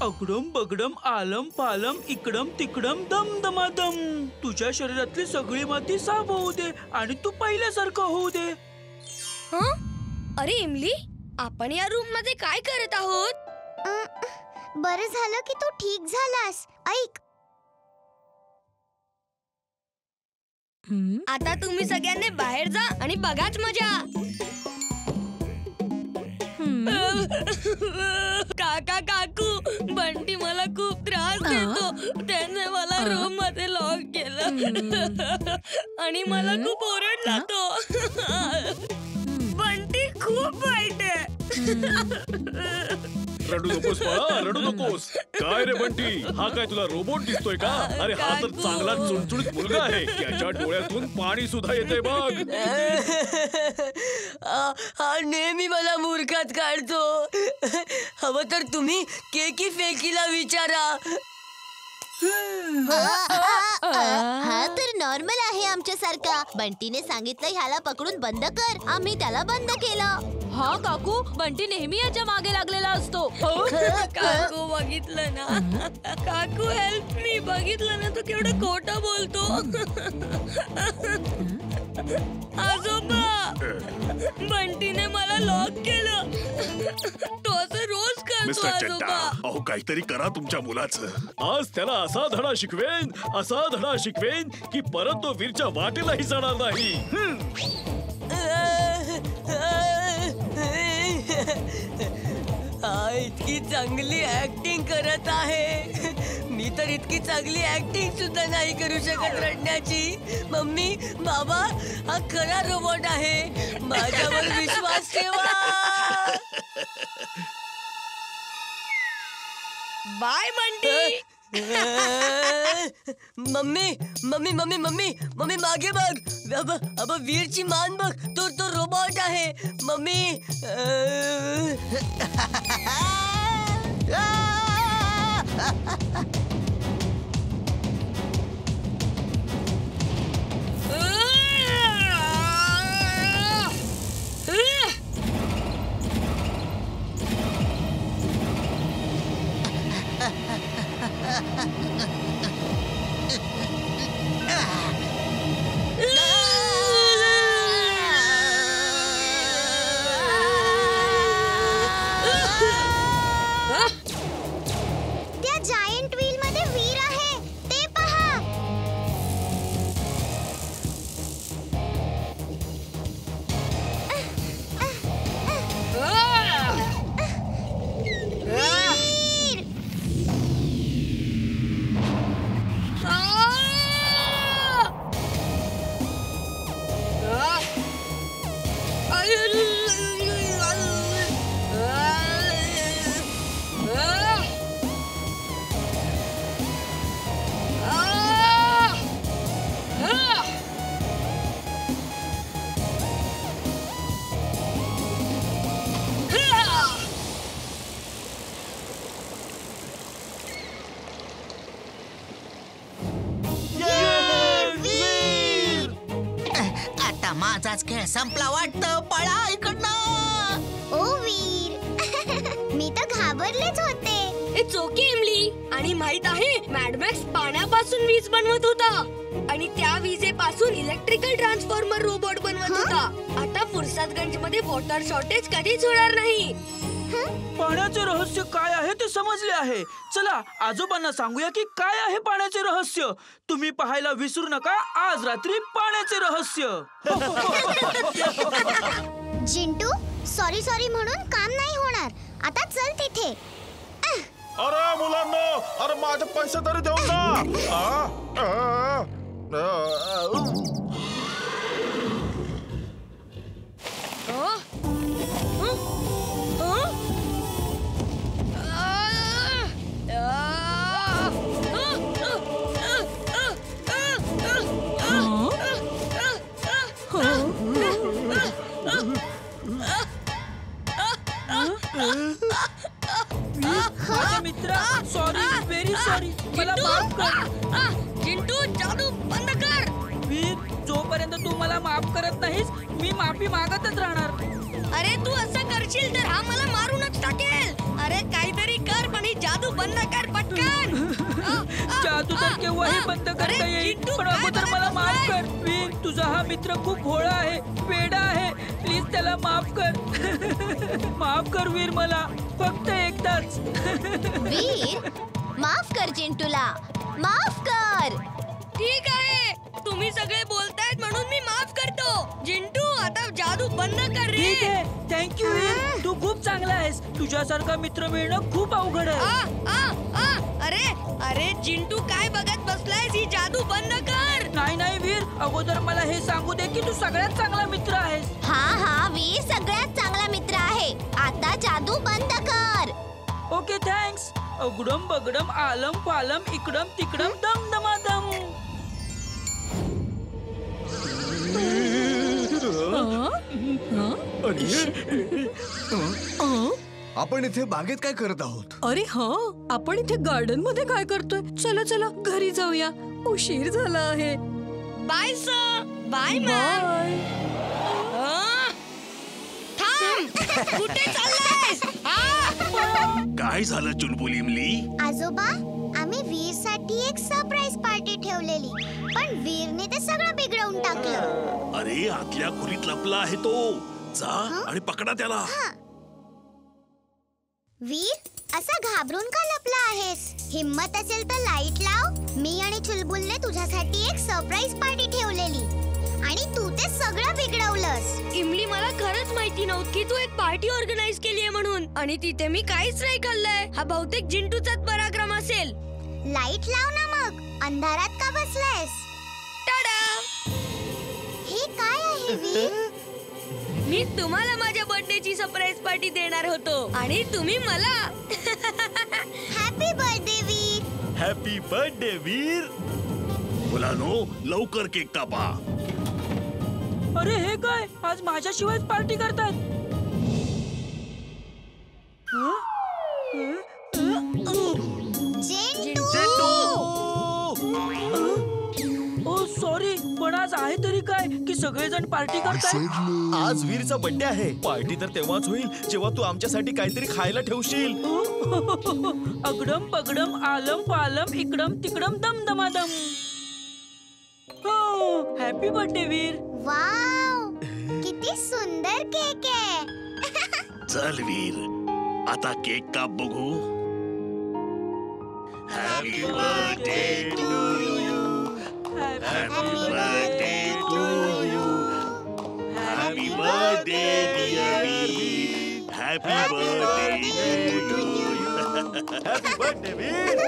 अगडम बगडम आलम पालम इकडम तिकडम दम दमादम. तुझ्या शरीरातली सगळी माती साफ होऊ दे आणि तू पहिल्यासारखं होऊ दे. अरे इमली, आपण या रूम मध्ये काय करत आहोत? बरं झालं की तू ठीक झालास. ऐक, आता तुम्ही सगळ्यांनी बाहेर जा आणि बघाच मजा. काका काकू, बंटी मला खूप त्रास देतो. त्याने मला रूम मध्ये लॉक केलं आणि मला खूप ओरडला तो. बंटी खूप वाईट आहे. रडू नकोस बाळा, रडू नकोस. काय रे बंटी, हा काय तुला रोबोट दिसतोय का? अरे हा तर चांगला चुणचुणीत मुलगा आहे. त्याच्या डोळ्यातून पाणी सुद्धा येते बघ. हा नेहमी मला मूर्खात काढतो. हवं तर तुम्ही केकी फेकीला विचारा. हा तर नॉर्मल आहे आमच्यासारखा. बंटीने सांगितलं ह्याला पकडून बंद कर, आम्ही त्याला बंद केलं. हा काकू, बंटी नेहमी याच्या मागे लागलेला असतो. काकू बघितलं ना, काकू हेल्प मी. बघितलं ना तो केवढं खोटं बोलतो. आजोबा, बंटीने मला लॉक केलं. तो असं रोज करतो मिस्टर चड्डा, आजोबा. अहो काहीतरी करा तुमच्या मुलाचं. आज त्याला असा धडा शिकवेन की परत तो वीरच्या वाटेलाही जाणार नाही. हा इतकी चांगली ऍक्टिंग करत आहे. मी तर इतकी चांगली ऍक्टिंग सुद्धा नाही करू शकत रडण्याची. मम्मी, बाबा, हा खरा रोबोट आहे. माझ्यावर विश्वास ठेवा. Bye Bunty. Mummy mummy mummy mummy mummy मागे बघ. अब वीरची मान बघ. तो रोबोट आहे. मम्मी. त्या जायंट व्हील मध्ये वीर आहे, ते पहा. वीर! आता माझाच खेळ संपला वाटतं. पळा इकडनं. ओ वीर, मी तर घाबरलेच होते. इट्स ओके इमली. आणि माहित आहे, मॅडमॅक्स पाण्यापासून वीज बनवत होता आणि त्या विजेपासून इलेक्ट्रिकल ट्रान्सफॉर्मर रोबोट बनवत होता. आता फुरसादगंज मध्ये वॉटर शॉर्टेज कधीच होणार नाही. पाण्याचे रहस्य काय आहे ते समजले आहे. चला आजोबांना सांगूया की काय आहे पाण्याचे रहस्य. तुम्ही पाहायला विसरू नका आज रात्री पाण्याचे रहस्य. जिंटू, सॉरी म्हणून काम नाही होणार. आता चल तिथे. अरे मुलांना, अरे माझे पैसे तरी देऊ ना. माझ्या मित्रा, सॉरी, व्हेरी सॉरी. मला माफ कर. जिंटू, जादू बंद कर. वीर, जोपर्यंत तू मला माफ करत नाहीस मी माफी मागतच राहणार. अरे तू असं करशील तर हा मला मारूनच टाकेल. अरे काहीतरी कर पण ही जादू बंद केव्हाही बंद करता अरे, येईल चिंटू, पण काय अगोदर बघत मला माफ बसलाय? कर वीर तुझा हा मित्र खूप भोळा आहे वेडा आहे प्लीज त्याला माफ कर माफ कर वीर मला फक्त एकदाच वीर माफ कर चिंटूला माफ कर. ठीक आहे तुम्ही सगळे बोलतायत म्हणून मी माफ करतो. जिंटू आता जादू बंद कर रे. ठीक आहे थँक्यू वीर तू खूप चांगला आहेस तुझ्यासारखा मित्र मिळणं खूप अवघड आहे अरे अरे जिंटू काय बघत बसलायस ही जादू बंद कर. नाही वीर अगोदर मला हे सांगू दे की तू सगळ्यात चांगला मित्र आहेस हा वीर सगळ्यात चांगला मित्र आहे. आता जादू बंद कर. ओके थँक्स अगडम बगडम आलम फालम इकडम तिकडम दम दमादम आपण इथे बागेत काय करत आहोत? अरे हा आपण इथे गार्डन मध्ये काय करतोय? चला चला घरी जाऊया उशीर झाला आहे. Bye sir bye ma'am. थांब कुठे चाललायस? काय झालं चुलबुल इमली? आजोबा आम्ही वीरसाठी एक सरप्राईज पार्टी ठेवलेली पण वीरने ते सगळं बिघडवून टाकलं. अरे आतल्या खोलीत लपला आहे तो. जा आणि पकडा त्याला. वीर असा घाबरून का लपला आहेस? हिम्मत असेल तर लाईट लाव. मी आणि चुलबुलने तुझ्यासाठी एक सरप्राईज पार्टी ठेवलेली आणि तू ते सगळं बिघडवलंस. इमली मला खरंच माहिती नव्हती की तू एक पार्टी ऑर्गनाइज केली आहे म्हणून आणि तिथे मी काहीच नाही खाल्लंय. हा बहुतेक जिंटूचाच पराक्रम असेल. लाईट लाव ना मग अंधारात का बसलायस? टाडा हे काय आहे वीर? मी तुम्हाला माझ्या बर्थडेची सरप्राईज पार्टी देणार होतो आणि तुम्ही मला. हॅपी बर्थडे वीर. हॅपी बर्थडे वीर. मुलांनो लवकर केक कापा. अरे हे काय आज माझ्याशिवायच पार्टी करतात ओ सॉरी पण आज आहे तरी काय की सगळेजण पार्टी करतात. आज वीरचा बर्थडे आहे. पार्टी तर तेव्हाच होईल जेव्हा तू आमच्यासाठी काहीतरी खायला ठेवशील. अगडम बगडम आलम पालम इकडम तिकडम दम दमादम. हो हॅपी बर्थडे वीर. वाव किती सुंदर केक आहे. चल वीर आता केक काप बघू. Happy birthday to you. Happy birthday to you. Happy birthday dear Veer. Happy birthday to you. Happy birthday Veer.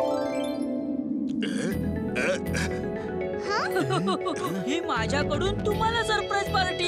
ही माझ्याकडून तुम्हाला सरप्राईज पार्टी.